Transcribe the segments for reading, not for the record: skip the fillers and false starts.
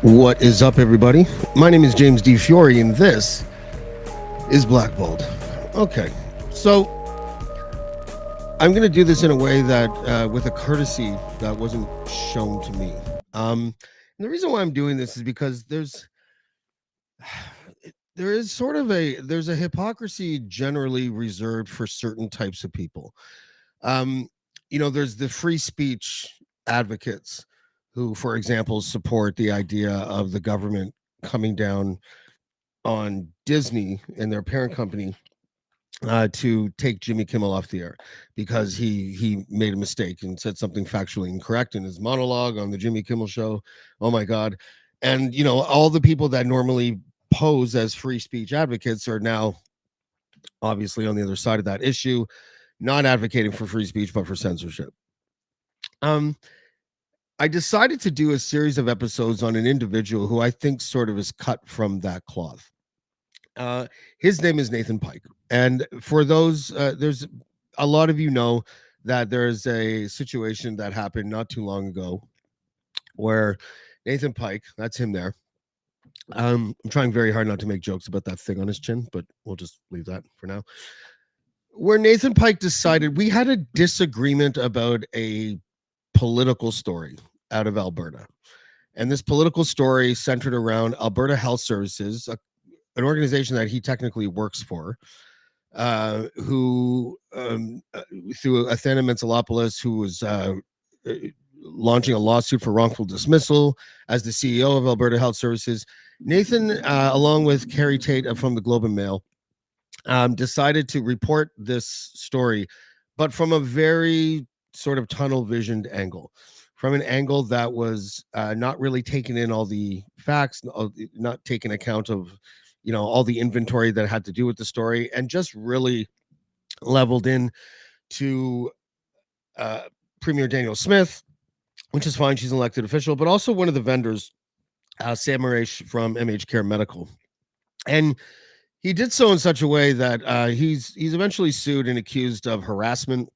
What is up, everybody? My name is James D. Fiore, and this is Blackballed. Okay, so I'm going to do this in a way that, with a courtesy that wasn't shown to me. And the reason why I'm doing this is because there is sort of there's a hypocrisy generally reserved for certain types of people. Um, there's the free speech advocates who, for example, support the idea of the government coming down on Disney and their parent company to take Jimmy Kimmel off the air because he made a mistake and said something factually incorrect in his monologue on the Jimmy Kimmel show. Oh my God. And all the people that normally pose as free speech advocates are now obviously on the other side of that issue, not advocating for free speech but for censorship. I decided to do a series of episodes on an individual who I think sort of is cut from that cloth. His name is Nathan Pike. And for those, there's a lot of you know that there's a situation that happened not too long ago where Nathan Pike, that's him there. I'm trying very hard not to make jokes about that thing on his chin, but we'll just leave that for now. Where Nathan Pike decided we had a disagreement about a political story out of Alberta. And this political story centered around Alberta Health Services, an organization that he technically works for, who, through Athena Mentzelopoulos, who was launching a lawsuit for wrongful dismissal as the CEO of Alberta Health Services. Nathan, along with Carrie Tate from the Globe and Mail, decided to report this story, but from a very sort of tunnel visioned angle, from an angle that was not really taking in all the facts, not taking account of all the inventory that had to do with the story, and just really leveled in to Premier Daniel Smith, which is fine, she's an elected official, but also one of the vendors, Sam Maresh from MH Care Medical. And he did so in such a way that he's eventually sued and accused of harassment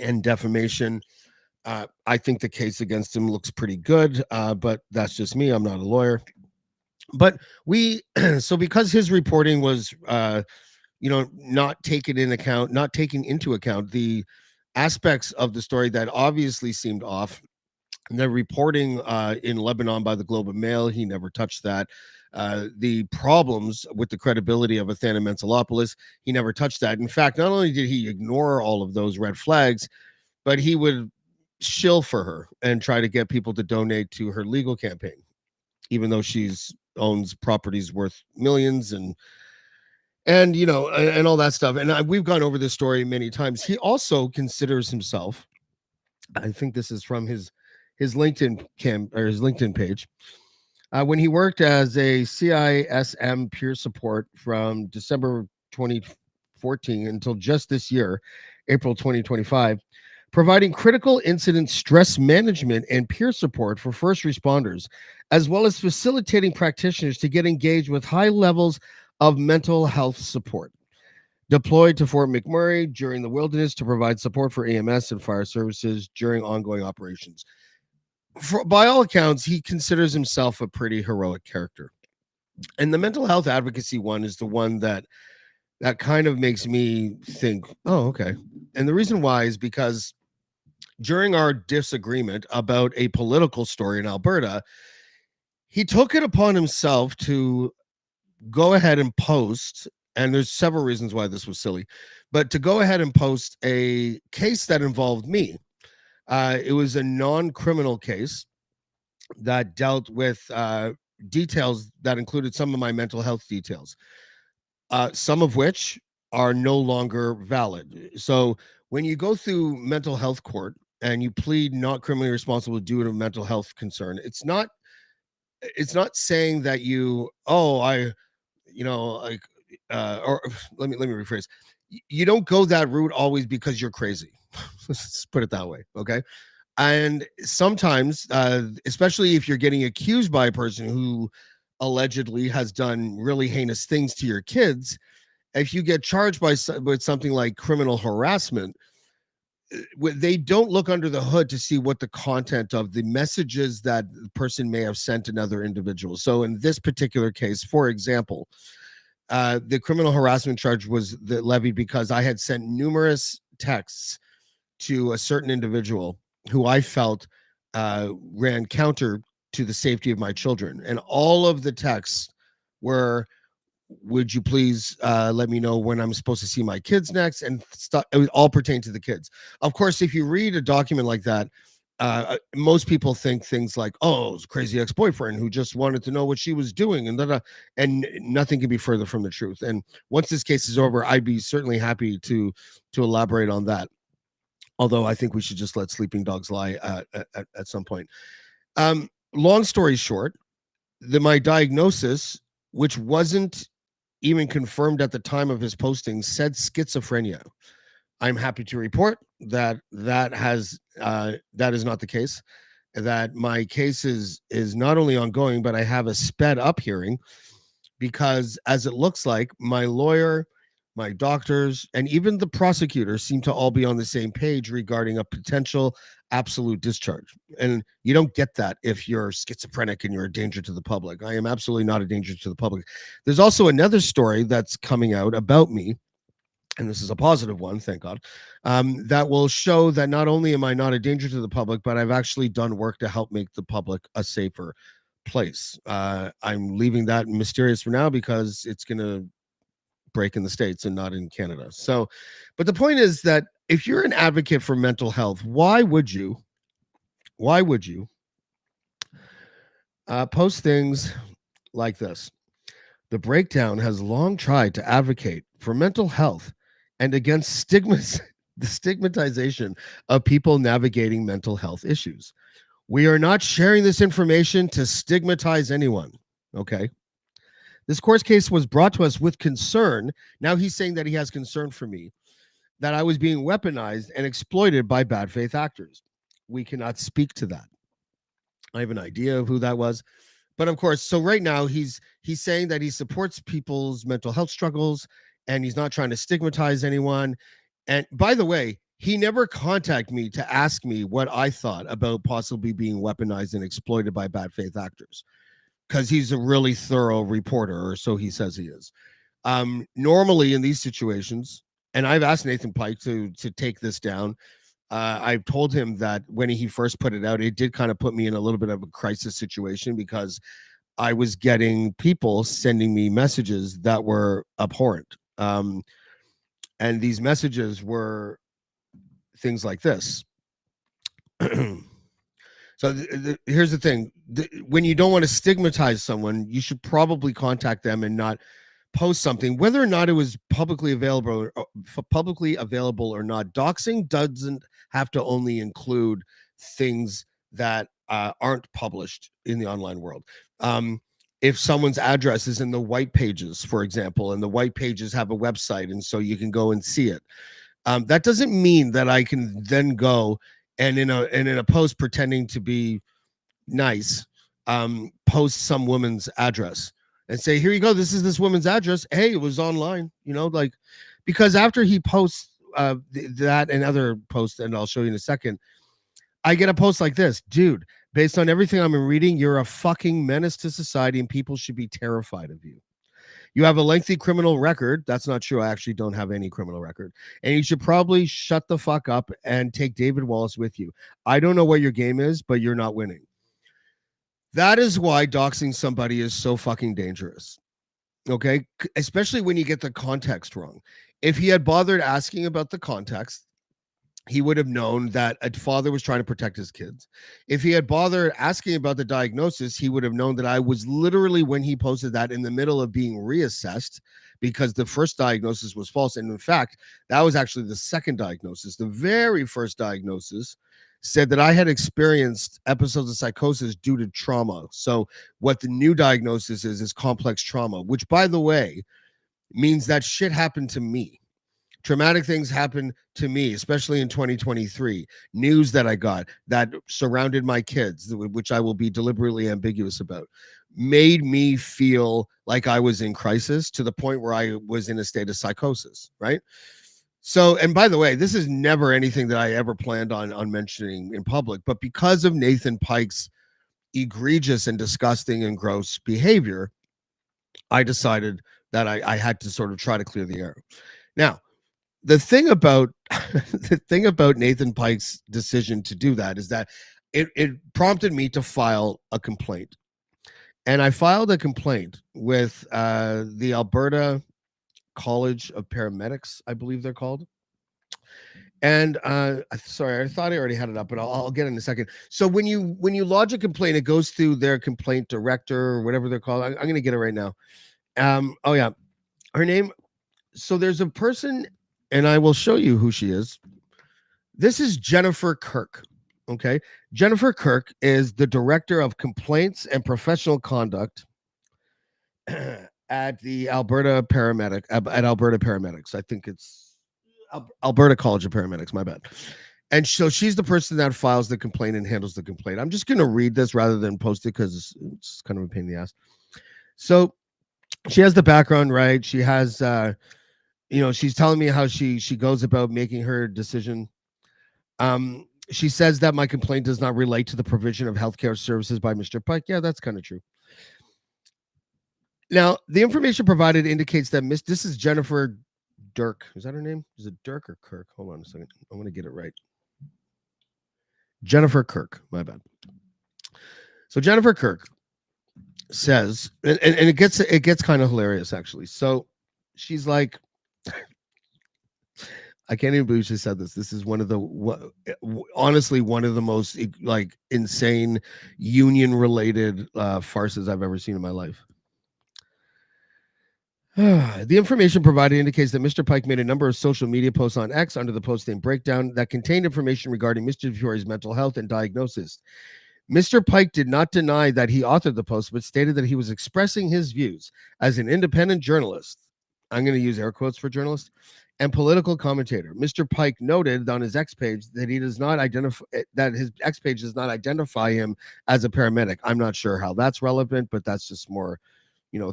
and defamation. I think the case against him looks pretty good, but that's just me. I'm not a lawyer. But so because his reporting was, not taking into account the aspects of the story that obviously seemed off. The reporting in Lebanon by the Globe and Mail, he never touched that. The problems with the credibility of Athena Mentzelopoulos, he never touched that. In fact, not only did he ignore all of those red flags, but he would shill for her and try to get people to donate to her legal campaign, even though she's owns properties worth millions and all that stuff. And we've gone over this story many times. He also considers himself, I think this is from his LinkedIn his LinkedIn page, when he worked as a CISM peer support from December 2014 until just this year, April 2025, providing critical incident stress management and peer support for first responders, as well as facilitating practitioners to get engaged with high levels of mental health support. Deployed to Fort McMurray during the wilderness to provide support for EMS and fire services during ongoing operations. By all accounts, he considers himself a pretty heroic character. And the mental health advocacy one is the one that kind of makes me think, oh, okay. And the reason why is because during our disagreement about a political story in Alberta, he took it upon himself to go ahead and post, and there's several reasons why this was silly, but to go ahead and post a case that involved me. It was a non-criminal case that dealt with details that included some of my mental health details, some of which are no longer valid. So when you go through mental health court and you plead not criminally responsible due to a mental health concern, it's not saying that or let me rephrase. You don't go that route always because you're crazy. Let's put it that way. Okay. And sometimes, especially if you're getting accused by a person who allegedly has done really heinous things to your kids, if you get charged with something like criminal harassment, they don't look under the hood to see what the content of the messages that the person may have sent another individual. So in this particular case, for example, the criminal harassment charge was levied because I had sent numerous texts to a certain individual who I felt ran counter to the safety of my children. And all of the texts were, would you please let me know when I'm supposed to see my kids next? And stuff. It would all pertain to the kids. Of course, if you read a document like that, most people think things like, oh, it was a crazy ex-boyfriend who just wanted to know what she was doing, and nothing can be further from the truth. And once this case is over, I'd be certainly happy to elaborate on that. Although I think we should just let sleeping dogs lie at some point. Long story short, my diagnosis, which wasn't even confirmed at the time of his posting, said schizophrenia. I'm happy to report that is not the case. That my case is not only ongoing, but I have a sped up hearing because, as it looks like, my lawyer, my doctors, and even the prosecutor seem to all be on the same page regarding a potential absolute discharge. And you don't get that if you're schizophrenic and you're a danger to the public. I am absolutely not a danger to the public. There's also another story that's coming out about me, and this is a positive one, thank God, that will show that not only am I not a danger to the public, but I've actually done work to help make the public a safer place. I'm leaving that mysterious for now because it's going to break in the States and not in Canada. So, but the point is that if you're an advocate for mental health, why would you post things like this? The Breakdown has long tried to advocate for mental health and against the stigmatization of people navigating mental health issues. We are not sharing this information to stigmatize anyone. Okay. This court case was brought to us with concern. Now he's saying that he has concern for me, that I was being weaponized and exploited by bad faith actors. We cannot speak to that. I have an idea of who that was. But of course, so right now he's saying that he supports people's mental health struggles and he's not trying to stigmatize anyone. And by the way, he never contacted me to ask me what I thought about possibly being weaponized and exploited by bad faith actors, because he's a really thorough reporter, or so he says he is. Normally in these situations, and I've asked Nathan Pike to take this down. I've told him that when he first put it out, it did kind of put me in a little bit of a crisis situation because I was getting people sending me messages that were abhorrent. And these messages were things like this. So here's the thing. When you don't want to stigmatize someone, you should probably contact them and not post something, whether or not it was publicly available or not. Doxing doesn't have to only include things that aren't published in the online world. If someone's address is in the white pages, for example, and the white pages have a website, and so you can go and see it, that doesn't mean that I can then go and in a post pretending to be nice, post some woman's address and say, here you go, this is this woman's address. Hey, it was online, like, because after he posts that and other posts, and I'll show you in a second, I get a post like this. Dude, based on everything I'm reading, you're a fucking menace to society and people should be terrified of you. You have a lengthy criminal record. That's not true. I actually don't have any criminal record. And you should probably shut the fuck up and take David Wallace with you. I don't know what your game is, but you're not winning. That is why doxing somebody is so fucking dangerous. Okay? Especially when you get the context wrong. If he had bothered asking about the context, he would have known that a father was trying to protect his kids. If he had bothered asking about the diagnosis, he would have known that I was literally, when he posted that, in the middle of being reassessed because the first diagnosis was false. And in fact, that was actually the second diagnosis. The very first diagnosis said that I had experienced episodes of psychosis due to trauma. So what the new diagnosis is complex trauma, which, by the way, means that shit happened to me. Traumatic things happened to me, especially in 2023. News that I got that surrounded my kids, which I will be deliberately ambiguous about, made me feel like I was in crisis to the point where I was in a state of psychosis, right? So, and by the way, this is never anything that I ever planned on mentioning in public, but because of Nathan Pike's egregious and disgusting and gross behavior, I decided that I had to sort of try to clear the air. Now, the thing about the thing about Nathan Pike's decision to do that is that it prompted me to file a complaint. And I filed a complaint with the Alberta College of Paramedics, I believe they're called. And sorry, I thought I already had it up, but I'll get it in a second. So when you lodge a complaint, it goes through their complaint director or whatever they're called. I'm going to get it right now. Oh yeah, her name. So there's a person, and I will show you who she is. This is Jennifer Kirk. Okay, Jennifer Kirk is the director of complaints and professional conduct at the Alberta Paramedics. I think it's Alberta College of Paramedics. My bad. And so she's the person that files the complaint and handles the complaint. I'm just going to read this rather than post it because it's kind of a pain in the ass. So she has the background, right? She has, she's telling me how she goes about making her decision. She says that my complaint does not relate to the provision of healthcare services by Mr. Pike. Yeah, that's kind of true. Now, the information provided indicates that this is Jennifer Dirk. Is that her name? Is it Dirk or Kirk? Hold on a second. I want to get it right. Jennifer Kirk. My bad. So Jennifer Kirk says, and it gets kind of hilarious actually. So she's like, I can't even believe she said this. This is honestly one of the most like insane union related farces I've ever seen in my life. The information provided indicates that Mr. Pike made a number of social media posts on X under the post name Breakdown that contained information regarding Mr. DeFiore's mental health and diagnosis. Mr. Pike did not deny that he authored the post, but stated that he was expressing his views as an independent journalist. I'm going to use air quotes for journalist and political commentator. Mr. Pike noted on his X page that his X page does not identify him as a paramedic. I'm not sure how that's relevant, but that's just more,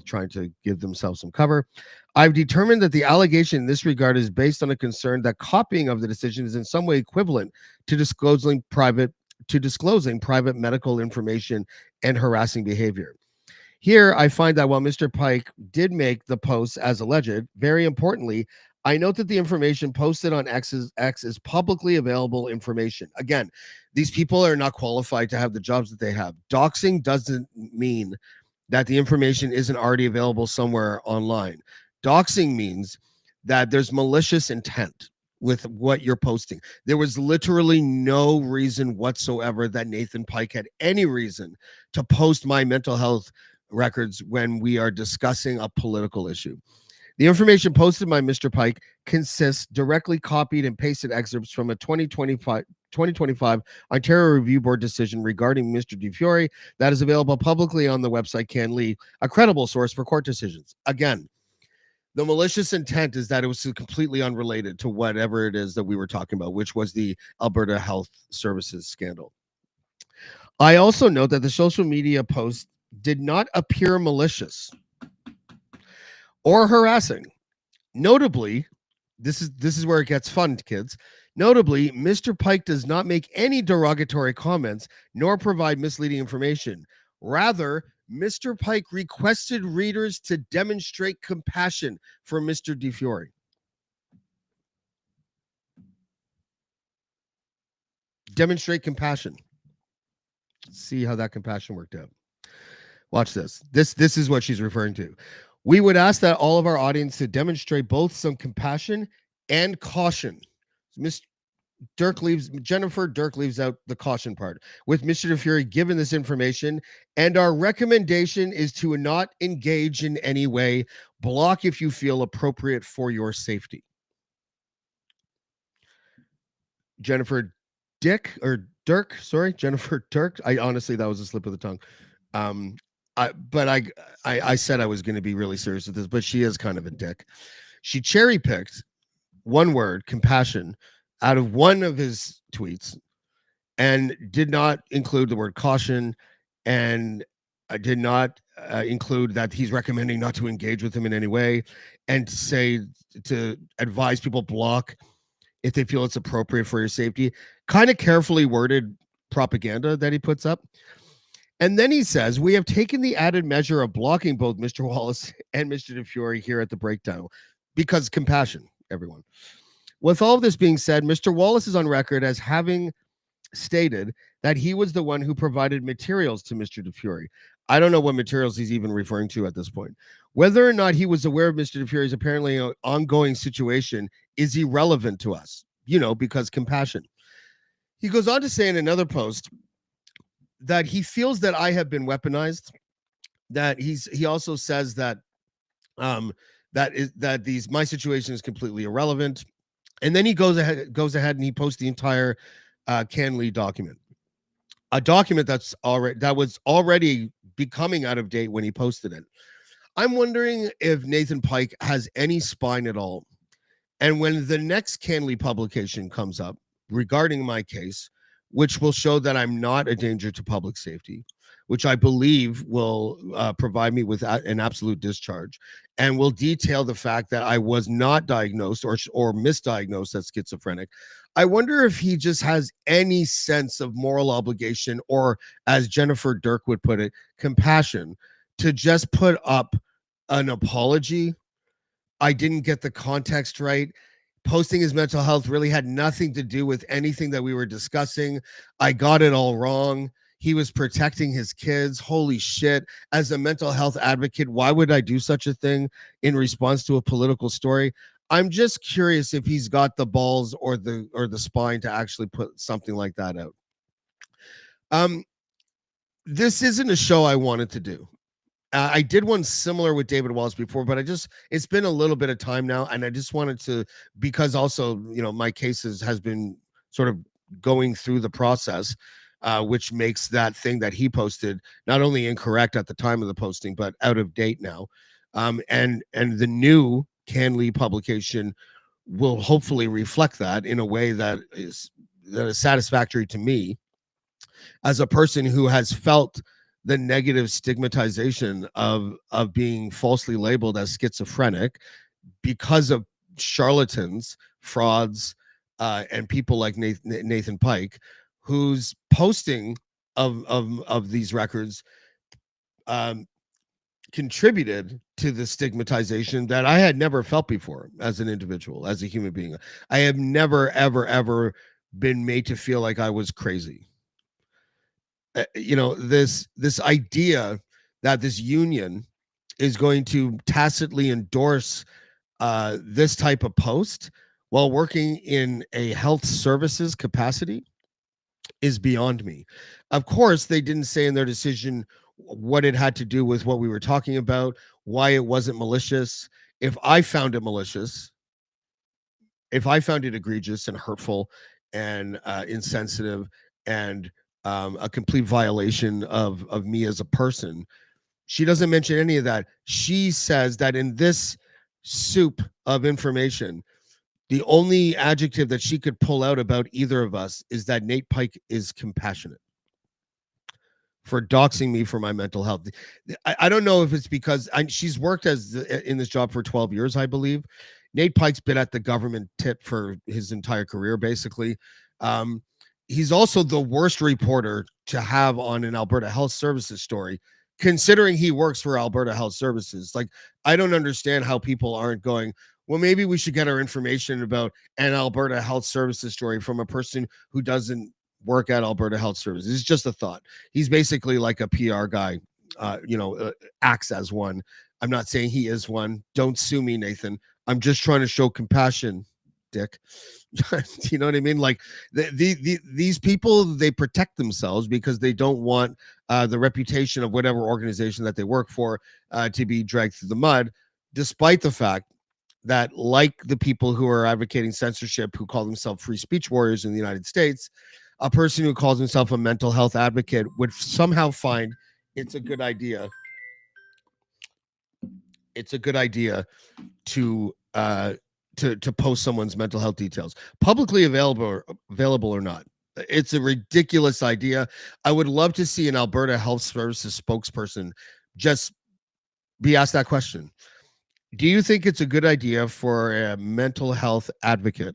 trying to give themselves some cover. I've determined that the allegation in this regard is based on a concern that copying of the decision is in some way equivalent to disclosing private medical information and harassing behavior. Here, I find that while Mr. Pike did make the post as alleged, very importantly, I note that the information posted on X is publicly available information. Again, these people are not qualified to have the jobs that they have. Doxing doesn't mean that the information isn't already available somewhere online. Doxing means that there's malicious intent with what you're posting. There was literally no reason whatsoever that Nathan Pike had any reason to post my mental health records when we are discussing a political issue. The information posted by Mr. Pike consists directly copied and pasted excerpts from a 2025 Ontario Review Board decision regarding Mr. DeFiore that is available publicly on the website CanLII, a credible source for court decisions. Again, the malicious intent is that it was completely unrelated to whatever it is that we were talking about, which was the Alberta Health Services scandal. I also note that the social media post did not appear malicious or harassing. Notably, this is where it gets fun, kids. Notably, Mr. Pike does not make any derogatory comments nor provide misleading information. Rather, Mr. Pike requested readers to demonstrate compassion for Mr. DeFiore. Demonstrate compassion. See how that compassion worked out. Watch this. This is what she's referring to. We would ask that all of our audience to demonstrate both some compassion and caution. Jennifer Dirk leaves out the caution part. With Mr. DeFiore given this information, and our recommendation is to not engage in any way. Block if you feel appropriate for your safety. Jennifer Dirk. I honestly, that was a slip of the tongue. I said I was going to be really serious with this, but she is kind of a dick. She cherry picked one word, compassion, out of one of his tweets and did not include the word caution, and did not include that he's recommending not to engage with him in any way. and to advise people block if they feel it's appropriate for your safety. Kind of carefully worded propaganda that he puts up. And then he says, we have taken the added measure of blocking both Mr. Wallace and Mr. DeFury here at the breakdown because compassion, everyone. With all of this being said, Mr. Wallace is on record as having stated that he was the one who provided materials to Mr. DeFury. I don't know what materials he's even referring to at this point. Whether or not he was aware of Mr. DeFury's apparently ongoing situation is irrelevant to us, because compassion. He goes on to say in another post that he feels that I have been weaponized. That he also says that my situation is completely irrelevant. And then he goes ahead and he posts the entire CanLEAD document, a document that was already becoming out of date when he posted it. I'm wondering if Nathan Pike has any spine at all. And when the next CanLEAD publication comes up regarding my case, which will show that I'm not a danger to public safety, which I believe will provide me with an absolute discharge, and will detail the fact that I was not diagnosed or misdiagnosed as schizophrenic. I wonder if he just has any sense of moral obligation, or as Jennifer Dirk would put it, compassion, to just put up an apology. I didn't get the context right. Posting his mental health really had nothing to do with anything that we were discussing. I got it all wrong. He was protecting his kids. Holy shit. As a mental health advocate, why would I do such a thing in response to a political story? I'm just curious if he's got the balls or the spine to actually put something like that out. This isn't a show I wanted to do. I did one similar with David Wallace before, but it's been a little bit of time now. And I just wanted to, because also, my cases has been sort of going through the process, which makes that thing that he posted not only incorrect at the time of the posting, but out of date now. And the new CanLEAD publication will hopefully reflect that in a way that is satisfactory to me as a person who has felt the negative stigmatization of being falsely labeled as schizophrenic because of charlatans, frauds, and people like Nathan Pike, whose posting of these records contributed to the stigmatization that I had never felt before as an individual, as a human being. I have never, ever, ever been made to feel like I was crazy. This idea that this union is going to tacitly endorse this type of post while working in a health services capacity is beyond me. Of course, they didn't say in their decision what it had to do with what we were talking about, why it wasn't malicious. If I found it malicious, if I found it egregious and hurtful and insensitive and a complete violation of me as a person, she doesn't mention any of that. She says that in this soup of information, the only adjective that she could pull out about either of us is that Nate Pike is compassionate for doxing me for my mental health. I don't know if it's because she's worked in this job for 12 years, I believe. Nate Pike's been at the government tit for his entire career, basically. He's also the worst reporter to have on an Alberta Health Services story, considering he works for Alberta Health Services. Like, I don't understand how people aren't going, well, maybe we should get our information about an Alberta Health Services story from a person who doesn't work at Alberta Health Services. It's just a thought. He's basically like a PR guy, acts as one. I'm not saying he is one. Don't sue me, Nathan. I'm just trying to show compassion, dick. You know what I mean? Like these people, they protect themselves because they don't want the reputation of whatever organization that they work for to be dragged through the mud, despite the fact that, like the people who are advocating censorship, who call themselves free speech warriors in the United States, a person who calls himself a mental health advocate would somehow find it's a good idea. It's a good idea to post someone's mental health details, publicly available or not. It's a ridiculous idea. I would love to see an Alberta Health Services spokesperson just be asked that question. Do you think it's a good idea for a mental health advocate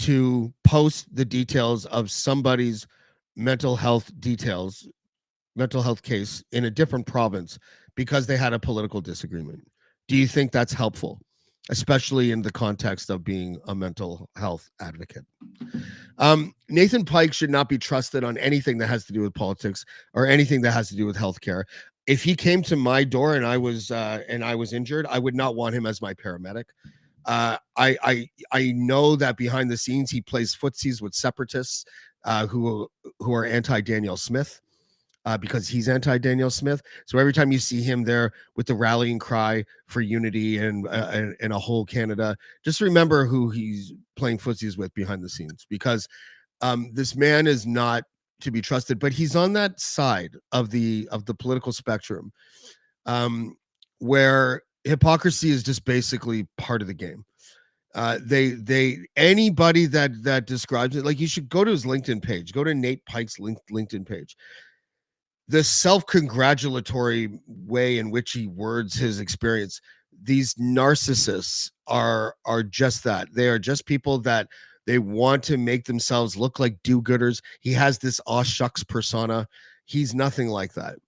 to post the details of somebody's mental health details, mental health case in a different province because they had a political disagreement? Do you think that's helpful, especially in the context of being a mental health advocate? Nathan Pike should not be trusted on anything that has to do with politics or anything that has to do with healthcare. If he came to my door and I was injured, I would not want him as my paramedic. I know that behind the scenes he plays footsies with separatists who are anti Daniel Smith. Because he's anti Daniel Smith. So every time you see him there with the rallying cry for unity and a whole Canada, just remember who he's playing footsies with behind the scenes, because this man is not to be trusted. But he's on that side of the political spectrum where hypocrisy is just basically part of the game. They anybody that describes it, like, you should go to his LinkedIn page, go to Nate Pike's LinkedIn page. The self-congratulatory way in which he words his experience, these narcissists are just that. They are just people that they want to make themselves look like do-gooders. He has this aw shucks persona. He's nothing like that.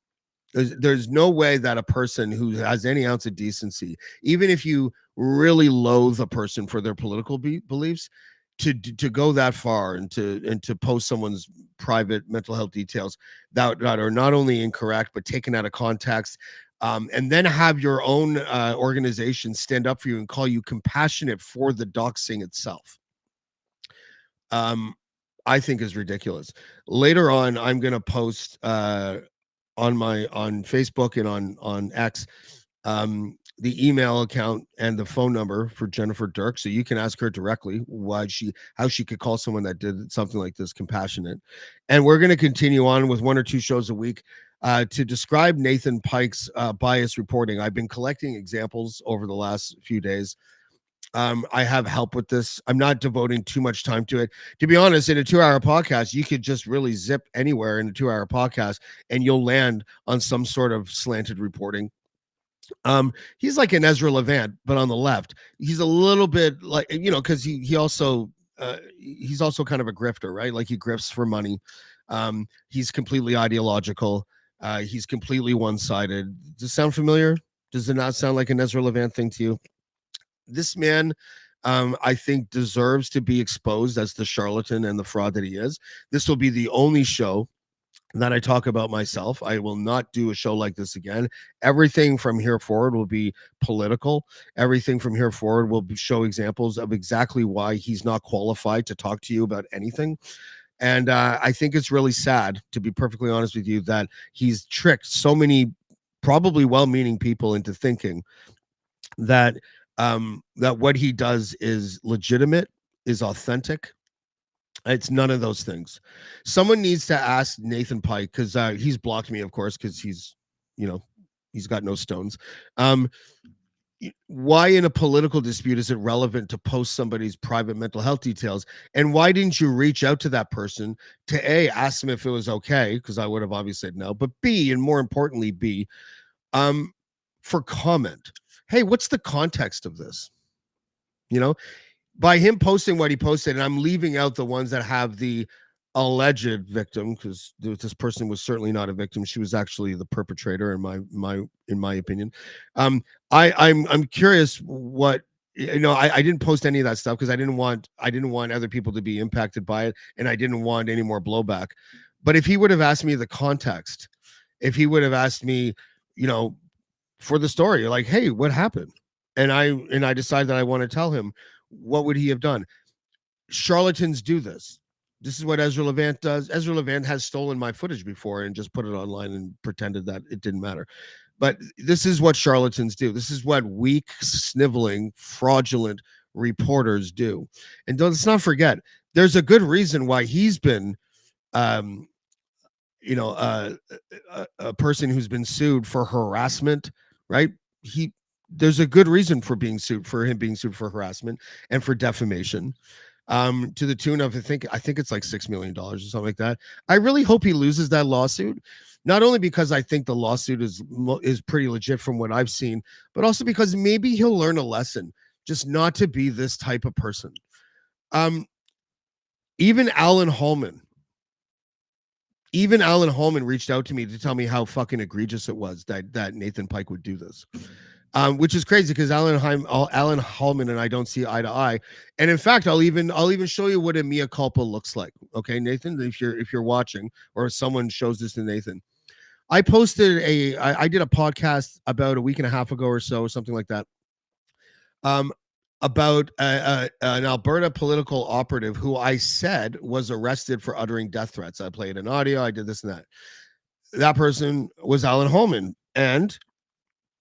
There's no way that a person who has any ounce of decency, even if you really loathe a person for their political beliefs, to go that far and to post someone's private mental health details that are not only incorrect but taken out of context, and then have your own organization stand up for you and call you compassionate for the doxing itself, I think is ridiculous. Later on, I'm going to post on Facebook and on X the email account and the phone number for Jennifer Dirk, so you can ask her directly how she could call someone that did something like this compassionate. And we're going to continue on with 1 or 2 shows a week to describe Nathan Pike's bias reporting. I've been collecting examples over the last few days. I have help with this. I'm not devoting too much time to it. To be honest, in a 2-hour podcast, you could just really zip anywhere in a 2-hour podcast and you'll land on some sort of slanted reporting. He's like an Ezra Levant, but on the left. He's a little bit like, because he also he's also kind of a grifter, right? Like, he grifts for money. He's completely ideological. He's completely one-sided. Does it sound familiar? Does it not sound like an Ezra Levant thing to you? This man, I think, deserves to be exposed as the charlatan and the fraud that he is. This will be the only show that I talk about myself. I will not do a show like this again. Everything from here forward will be political. Everything from here forward will show examples of exactly why he's not qualified to talk to you about anything. And I think it's really sad, to be perfectly honest with you, that he's tricked so many probably well-meaning people into thinking that that what he does is legitimate, is authentic. It's none of those things. Someone needs to ask Nathan Pike, because he's blocked me, of course, because he's got no stones. Why in a political dispute is it relevant to post somebody's private mental health details? And why didn't you reach out to that person to A, ask them if it was okay? Because I would have obviously said no. But B, and more importantly, B, for comment. Hey, what's the context of this? By him posting what he posted, and I'm leaving out the ones that have the alleged victim, because this person was certainly not a victim. She was actually the perpetrator, in my opinion. I'm curious what I didn't post any of that stuff because I didn't want other people to be impacted by it, and I didn't want any more blowback. But if he would have asked me the context, if he would have asked me, for the story, like, hey, what happened? And I decided that I want to tell him, what would he have done? Charlatans do this. This is what Ezra Levant does. Ezra Levant has stolen my footage before and just put it online and pretended that it didn't matter. But this is what charlatans do. This is what weak, sniveling, fraudulent reporters do. And let's not forget, there's a good reason why he's been a person who's been sued for harassment, right? There's a good reason for him being sued for harassment and for defamation, to the tune of I think it's like $6 million or something like that. I really hope he loses that lawsuit, Not only because I think the lawsuit is pretty legit from what I've seen, but also because maybe he'll learn a lesson, just not to be this type of person. Even Alan Hallman reached out to me to tell me how fucking egregious it was that Nathan Pike would do this. Which is crazy because Alan Hallman and I don't see eye to eye. And in fact, I'll even show you what a mea culpa looks like. Okay, Nathan, if you're watching, or if someone shows this to Nathan, I did a podcast about a week and a half ago or so, something like that, about an Alberta political operative who I said was arrested for uttering death threats. I played an audio, I did this and that. That person was Alan Hallman, and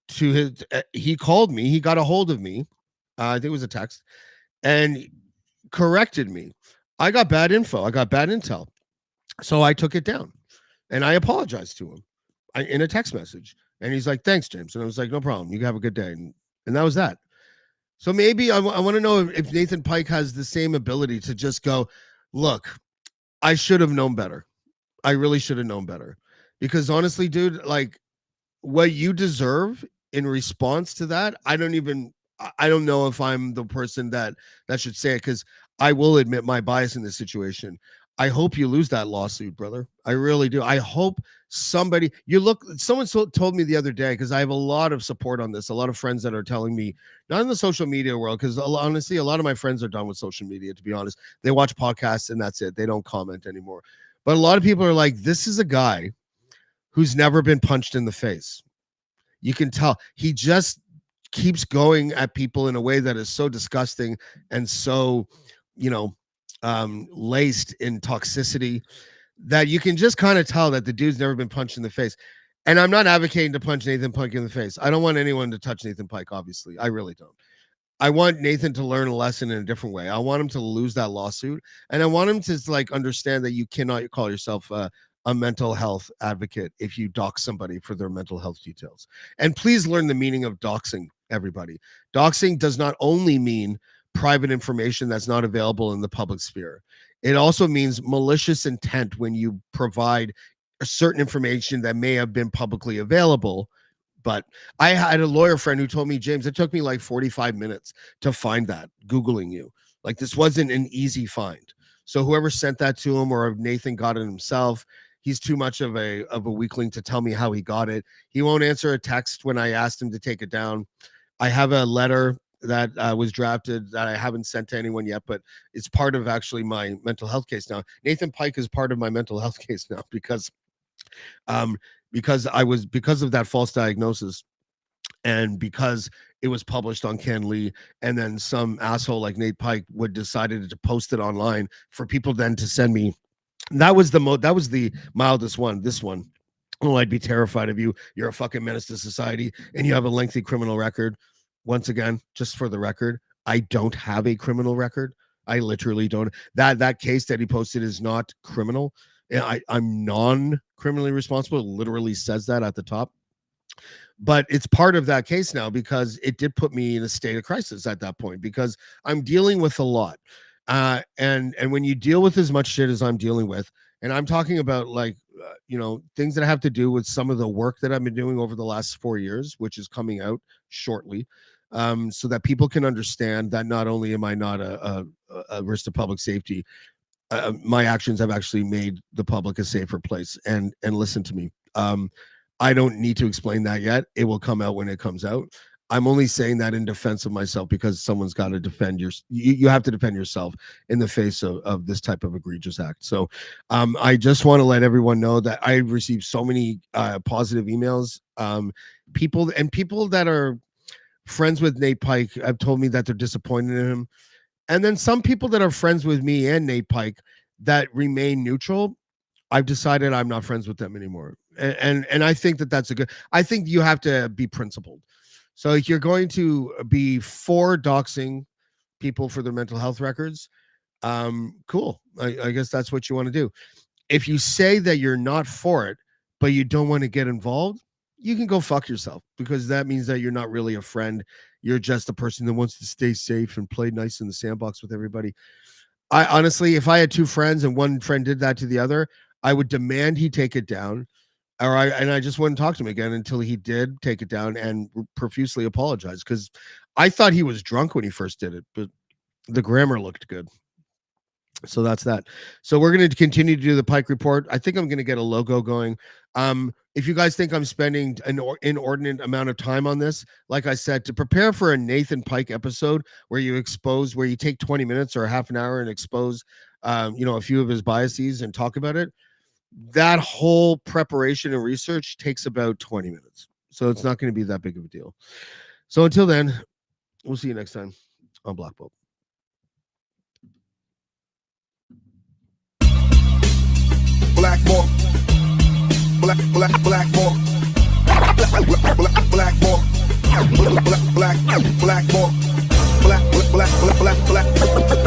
he called me, he got a hold of me, I think it was a text, and corrected me. I got bad info, I got bad intel, so I took it down and I apologized to him in a text message, and he's like, thanks, James. And I was like, no problem, you have a good day. And that was that. So maybe I want to know if Nathan Pike has the same ability to just go, look, I should have known better. I really should have known better. Because honestly, dude, like, what you deserve in response to that, I don't know if I'm the person that should say it, because I will admit my bias in this situation. I hope you lose that lawsuit, brother. I really do. I hope someone told me the other day, because I have a lot of support on this, a lot of friends that are telling me, not in the social media world, because honestly, a lot of my friends are done with social media, to be honest. They watch podcasts and that's it. They don't comment anymore. But a lot of people are like, this is a guy who's never been punched in the face. You can tell he just keeps going at people in a way that is so disgusting and so, laced in toxicity, that you can just kind of tell that the dude's never been punched in the face. And I'm not advocating to punch Nathan Pike in the face. I don't want anyone to touch Nathan Pike, obviously. I really don't. I want Nathan to learn a lesson in a different way. I want him to lose that lawsuit, and I want him to understand that you cannot call yourself a mental health advocate if you dox somebody for their mental health details. And please learn the meaning of doxing, everybody. Doxing does not only mean private information that's not available in the public sphere. It also means malicious intent when you provide a certain information that may have been publicly available. But I had a lawyer friend who told me, James, it took me like 45 minutes to find that, Googling you. Like, this wasn't an easy find. So whoever sent that to him, or if Nathan got it himself, he's too much of a weakling to tell me how he got it. He won't answer a text when I asked him to take it down. I have a letter that was drafted that I haven't sent to anyone yet, but it's part of actually my mental health case now. Nathan Pike is part of my mental health case now because of that false diagnosis, and because it was published on Ken Lee, and then some asshole like Nate Pike decided to post it online for people then to send me. That was the mildest one. This one, oh, I'd be terrified of you. You're a fucking menace to society, and you have a lengthy criminal record. Once again, just for the record, I don't have a criminal record. I literally don't. That case that he posted is not criminal. I'm non-criminally responsible. It literally says that at the top. But it's part of that case now, because it did put me in a state of crisis at that point, because I'm dealing with a lot. And when you deal with as much shit as I'm dealing with, and I'm talking about things that have to do with some of the work that I've been doing over the last 4 years, which is coming out shortly, so that people can understand that not only am I not a risk to public safety, my actions have actually made the public a safer place. And listen to me. I don't need to explain that yet. It will come out when it comes out. I'm only saying that in defense of myself, because someone's got to defend you have to defend yourself in the face of this type of egregious act. So I just want to let everyone know that I received so many positive emails. People that are friends with Nate Pike have told me that they're disappointed in him. And then some people that are friends with me and Nate Pike that remain neutral, I've decided I'm not friends with them anymore. And I think that's I think you have to be principled. So if you're going to be for doxing people for their mental health records, cool. I guess that's what you want to do. If you say that you're not for it, but you don't want to get involved, you can go fuck yourself, because that means that you're not really a friend. You're just a person that wants to stay safe and play nice in the sandbox with everybody. I honestly, if I had two friends and one friend did that to the other, I would demand he take it down. and I just wouldn't talk to him again until he did take it down and profusely apologize, because I thought he was drunk when he first did it, but the grammar looked good. So that's that. So we're going to continue to do the Pike Report. I think I'm going to get a logo going. If you guys think I'm spending an inordinate amount of time on this, like I said, to prepare for a Nathan Pike episode where you take 20 minutes or half an hour and expose, a few of his biases and talk about it, that whole preparation and research takes about 20 minutes. So it's not going to be that big of a deal. So until then, we'll see you next time on Black Bolt. Black more. Black more. Black more. Black more. Black more. Black.